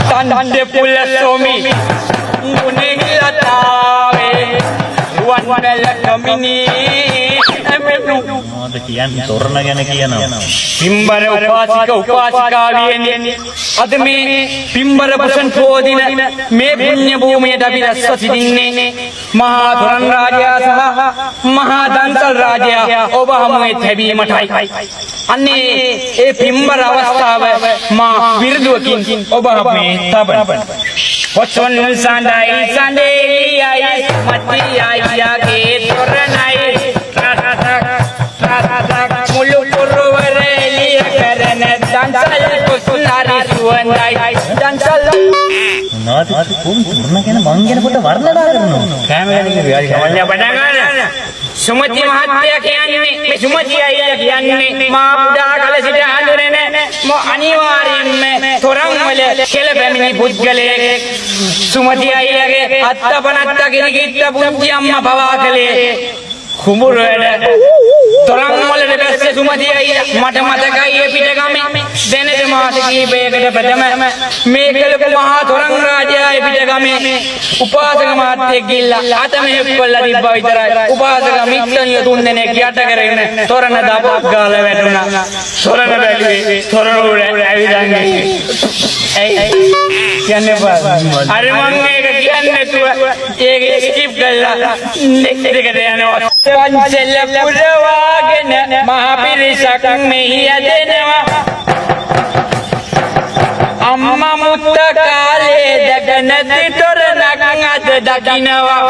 Tanda pula suami Mune latawe Wan bela kamini මොනවද කියන්නේ තොරණ ගැන කියනවා පිම්බර උපාසිකාවියනි අද මේ පිම්බර පුසන් පෝදින මේ පුණ්‍ය භූමියට අපි රැස්ව සිටින්නේ මහා තොරන් රාජයා සහ මහා දන්සල් රාජයා ඔබ හමුවේ තැබීමටයි අන්නේ ඒ පිම්බර අවස්ථාව මා විරුදුවකින් ඔබ හමුවේ තබන පොසොන් සඳයි සඳේයි මතියයි යගේ තොරණයි මුළු පුරවරෙලිය කරන දන්සල් කුසුනාරි සුවඳයි දන්සල් මොනවද තොරණ ගැන මං ගැන පොඩ වර්ණනා කරනවා කැමරාවේ පටන් ගන්න සුමති මහත්තයා කියන්නේ මේ සුමති අයියා කියන්නේ මා පුඩා කල සිට හඳුනන අනිවාර්යෙන්ම තොරන් වල කෙල පැමිණි පුද්ගලයෙක් සුමති අයියාගේ අත්තපනත්ත කිරිකිත්ත පුංචි අම්මා පවා කලේ කුඹුර වැඩ තොරන් වලට බැස්සේ සුමති අයියා මට මතකයි ඒ පිටගමේ දැනට මාස කිහිපයකට ප්‍රථම මේ කලක මහා තොරන් රාජයා ඒ පිටගමේ උපාසක මහත්තයෙක් ගිහිල්ලා අත මෙහෙක් කොල්ලා තිබ්බා විතරයි උපාසක මිත්‍රණිය තුන් දෙනෙක් යට කරගෙන තොරණ දබක් ගාලා වැටුණා තොරණ බැලුවේ තොරණ උඩ ඇවිදන්නේ කියන්නේ බා අර මං මේක කියන්නේ නැතුව ඒක ස්කිප් කළා දෙකට යනවා පංචල පුරවාගෙන මහ පිරිසක් මෙහි ඇදෙනවා අම්මා මුත්ත කාලේ දැක නැති තොරණක් අද දකින්නවා